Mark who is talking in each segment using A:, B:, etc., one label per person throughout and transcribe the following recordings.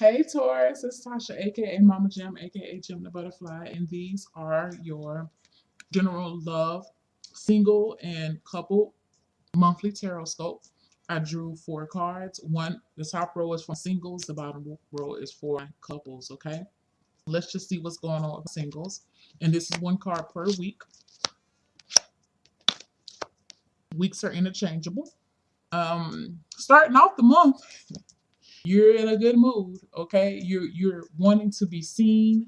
A: Hey Taurus, it's Tasha, aka Mama Jim, aka Jim the Butterfly, and these are your general love, single and couple monthly tarot scope. I drew 4 cards. The top row is for singles, the bottom row is for couples. Okay, let's just see what's going on with singles. And this is 1 card per week. Weeks are interchangeable. Starting off the month, you're in a good mood. Okay, you're wanting to be seen.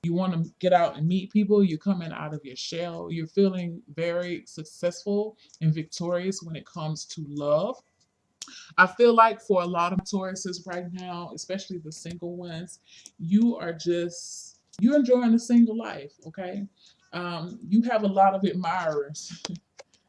A: You want to get out and meet people. You're coming out of your shell. You're feeling very successful and victorious when it comes to love. I feel like for a lot of Tauruses right now, especially the single ones, you're enjoying the single life. Okay, you have a lot of admirers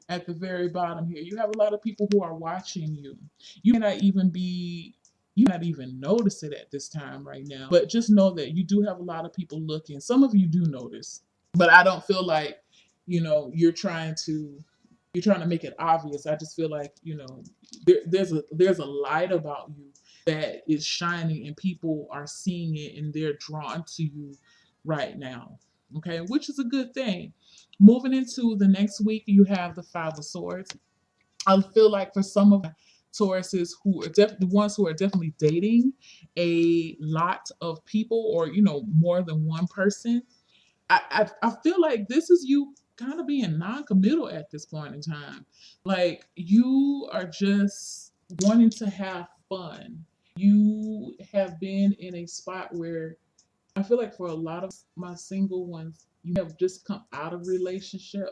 A: at the very bottom here. You have a lot of people who are watching you. You may not even be you may not even notice it at this time right now. But just know that you do have a lot of people looking. Some of you do notice, but I don't feel like, you're trying to make it obvious. I just feel like, there's a light about you that is shining and people are seeing it and they're drawn to you right now. Okay, which is a good thing. Moving into the next week, you have the Five of Swords. I feel like for some of Tauruses who are the ones who are definitely dating a lot of people, or more than one person, I feel like this is you kind of being non-committal at this point in time. Like you are just wanting to have fun. You have been in a spot where I feel like for a lot of my single ones, you have just come out of a relationship,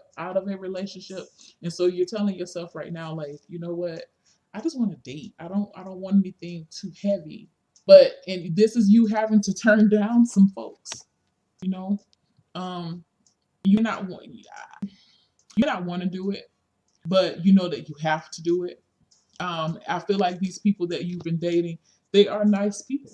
A: and so you're telling yourself right now, like, you know what? I just want to date. I don't want anything too heavy. And this is you having to turn down some folks. You know, um, you're not want to do it, but you know that you have to do it. I feel like these people that you've been dating, they are nice people.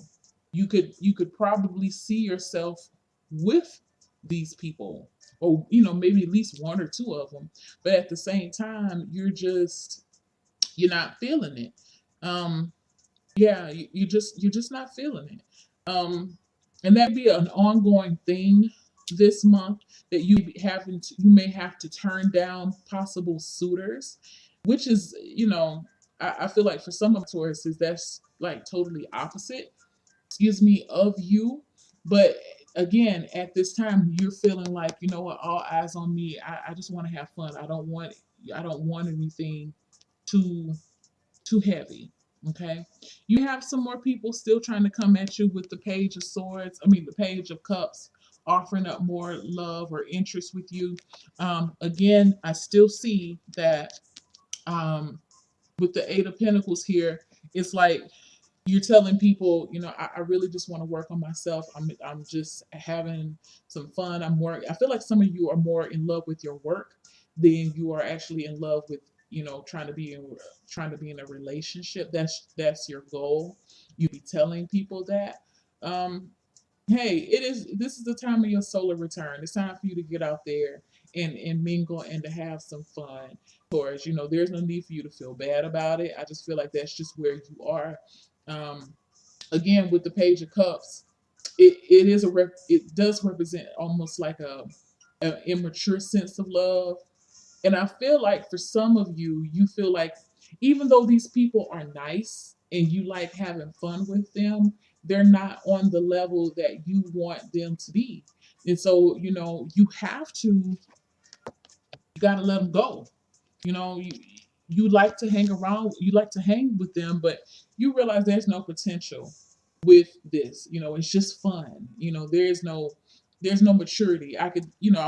A: You could probably see yourself with these people, or maybe at least one or two of them. But at the same time, you're not feeling it. Um, yeah, you're just not feeling it. And that be an ongoing thing this month, that you may have to turn down possible suitors, which is, I feel like for some of Tauruses that's like totally opposite, excuse me, of you. But again, at this time, you're feeling like, you know what, all eyes on me. I just want to have fun. I don't want anything too too heavy. Okay. You have some more people still trying to come at you with the Page of Swords. I mean, the Page of Cups, offering up more love or interest with you. Again, I still see that um, with the Eight of Pentacles here, it's like you're telling people, I really just want to work on myself. I'm just having some fun. I feel like some of you are more in love with your work than you are actually in love with, trying to be in a relationship. That's your goal. You be telling people that. Um, hey, this is the time of your solar return. It's time for you to get out there and mingle and to have some fun. Of course, there's no need for you to feel bad about it. I just feel like that's just where you are. Um, Again, with the Page of Cups, it does represent almost like a immature sense of love. And I feel like for some of you, you feel like even though these people are nice and you like having fun with them, they're not on the level that you want them to be. And so, you got to let them go. You like to hang around, you like to hang with them, but you realize there's no potential with this. It's just fun. There's no maturity. I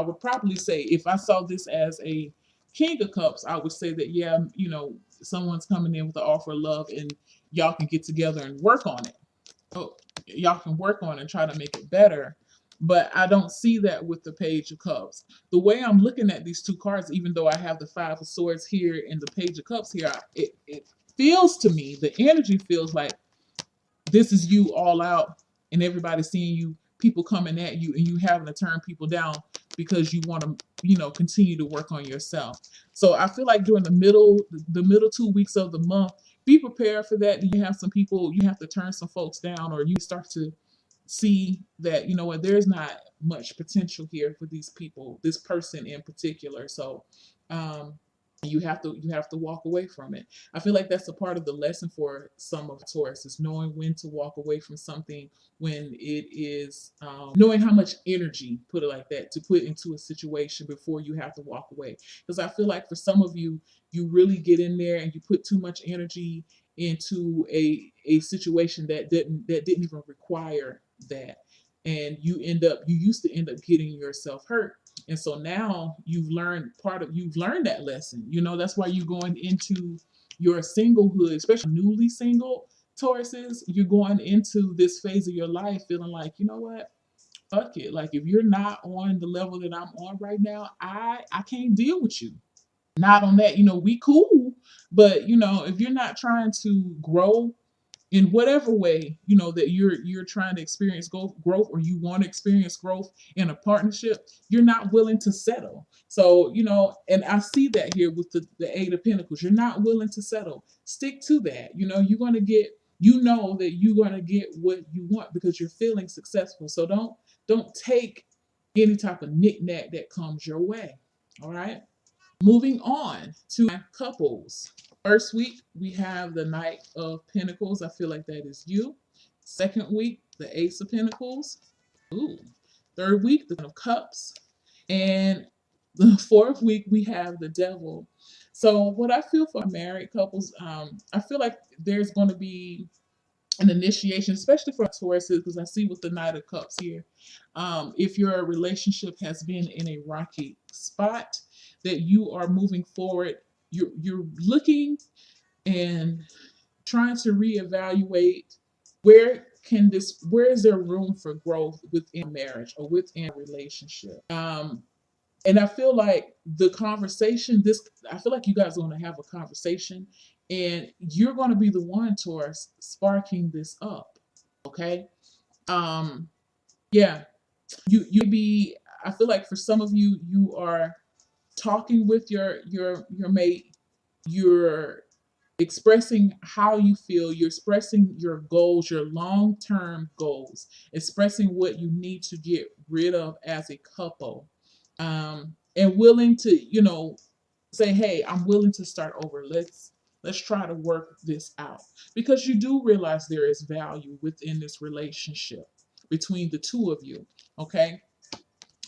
A: would probably say, if I saw this as a King of Cups, I would say that, yeah, someone's coming in with the offer of love, and y'all can get together and work on it. Oh, y'all can work on it and try to make it better. But I don't see that with the Page of Cups. The way I'm looking at these 2 cards, even though I have the Five of Swords here and the Page of Cups here, it feels to me, the energy feels like this is you all out, and everybody's seeing you, people coming at you, and you having to turn people down because you want to, continue to work on yourself. So I feel like during the middle 2 weeks of the month, be prepared for that. You have some people, you have to turn some folks down, or you start to see that, you know what, there's not much potential here for these people, this person in particular. So um you have to walk away from it. I feel like that's a part of the lesson for some of Taurus, is knowing when to walk away from something, when it is knowing how much energy, put it like that, to put into a situation before you have to walk away. Because I feel like for some of you, you really get in there and you put too much energy into a situation that didn't even require that, and you used to end up getting yourself hurt. And so now you've learned that lesson. That's why you're going into your singlehood, especially newly single Tauruses. You're going into this phase of your life feeling like, you know what, fuck it. Like, if you're not on the level that I'm on right now, I can't deal with you. Not on that, we cool, but if you're not trying to grow in whatever way, that you're trying to experience growth, or you want to experience growth in a partnership, you're not willing to settle. So, and I see that here with the Eight of Pentacles. You're not willing to settle. Stick to that. You're going to get, that you're going to get what you want because you're feeling successful. So don't take any type of knick-knack that comes your way. All right. Moving on to couples. First week, we have the Knight of Pentacles. I feel like that is you. Second week, the Ace of Pentacles. Ooh. Third week, the Ten of Cups. And the fourth week, we have the Devil. So what I feel for married couples, I feel like there's going to be an initiation, especially for Taurus, because I see with the Knight of Cups here, if your relationship has been in a rocky spot, that you are moving forward, you're looking and trying to reevaluate where is there room for growth within marriage or within a relationship. And I feel like I feel like you guys are going to have a conversation, and you're going to be the one, Taurus, sparking this up. Okay. Yeah. I feel like for some of you, you are talking with your mate. You're expressing how you feel. You're expressing your goals, your long-term goals, expressing what you need to get rid of as a couple, and willing to, say, hey, I'm willing to start over. Let's try to work this out, because you do realize there is value within this relationship between the two of you. Okay.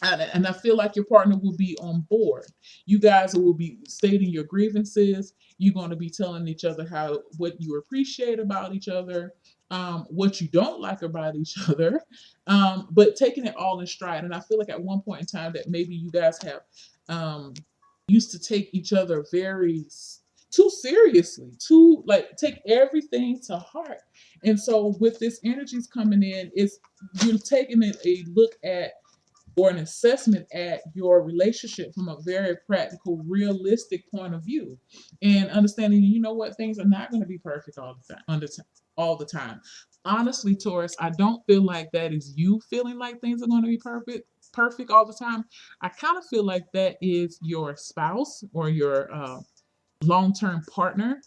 A: And I feel like your partner will be on board. You guys will be stating your grievances. You're going to be telling each other what you appreciate about each other, what you don't like about each other, but taking it all in stride. And I feel like at one point in time that maybe you guys have used to take each other very too seriously, too, like, take everything to heart. And so with this energies coming in, you're taking a look at, or an assessment at, your relationship from a very practical, realistic point of view, and understanding, what, things are not going to be perfect all the time. Honestly, Taurus, I don't feel like that is you feeling like things are going to be perfect all the time. I kind of feel like that is your spouse or your long-term partner.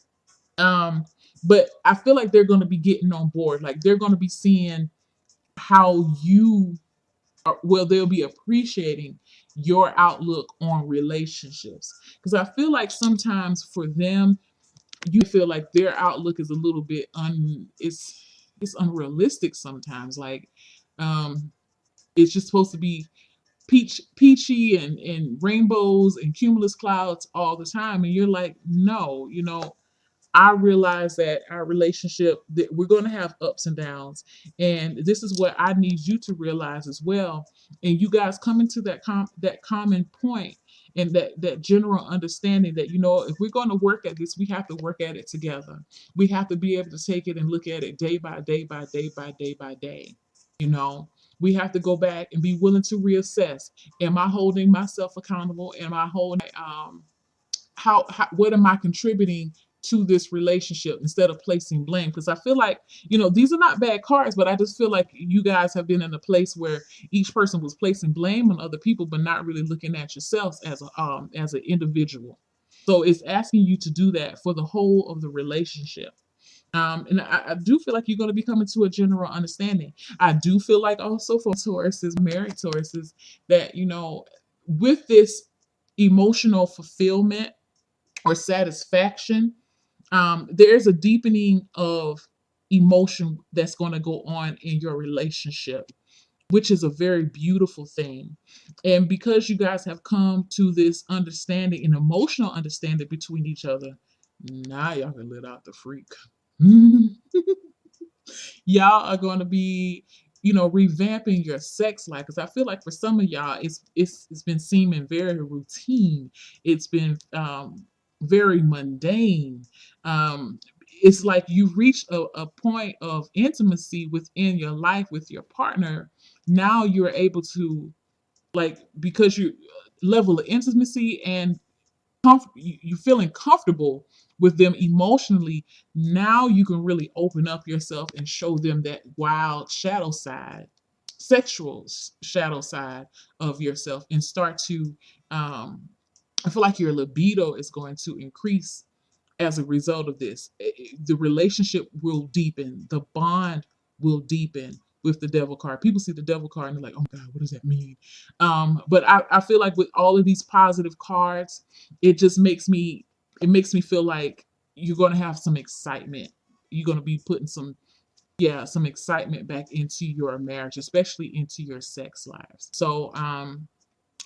A: But I feel like they're going to be getting on board. Like, they're going to be seeing how they'll be appreciating your outlook on relationships. Because I feel like sometimes for them, you feel like their outlook is a little bit it's unrealistic sometimes. Like, it's just supposed to be peachy and rainbows and cumulus clouds all the time, and you're like, no, I realize that our relationship, that we're going to have ups and downs, and this is what I need you to realize as well. And you guys coming to that common point, and that general understanding that, if we're going to work at this, we have to work at it together. We have to be able to take it and look at it day by day by day by day by day. You know, we have to go back and be willing to reassess. Am I holding myself accountable? Am I holding how what am I contributing to this relationship, instead of placing blame? Because I feel like, these are not bad cards, but I just feel like you guys have been in a place where each person was placing blame on other people, but not really looking at yourselves as an individual. So it's asking you to do that for the whole of the relationship. And I do feel like you're going to be coming to a general understanding. I do feel like also for Tauruses, married Tauruses, that, with this emotional fulfillment or satisfaction, there's a deepening of emotion that's going to go on in your relationship, which is a very beautiful thing. And because you guys have come to this understanding and emotional understanding between each other, now y'all can let out the freak. Y'all are going to be, revamping your sex life, because I feel like for some of y'all it's been seeming very routine. It's been very mundane. um it's like you've reached a point of intimacy within your life with your partner. Now you're able to, like, because you level of intimacy and you feeling comfortable with them emotionally. Now you can really open up yourself and show them that wild shadow side, sexual shadow side of yourself, and start to, I feel like your libido is going to increase as a result of this. The relationship will deepen, the bond will deepen with the devil card. People see the devil card and they're like, oh God, what does that mean? But I feel like with all of these positive cards, it makes me feel like you're gonna have some excitement. You're gonna be putting some excitement back into your marriage, especially into your sex lives. So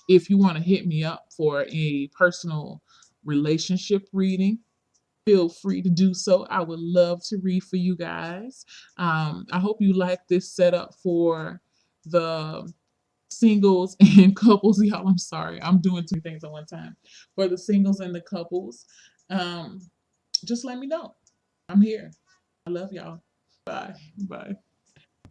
A: if you want to hit me up for a personal relationship reading, feel free to do so. I would love to read for you guys. I hope you like this setup for the singles and couples. Y'all, I'm sorry. I'm doing two things at one time. For the singles and the couples, um, just let me know. I'm here. I love y'all. Bye. Bye.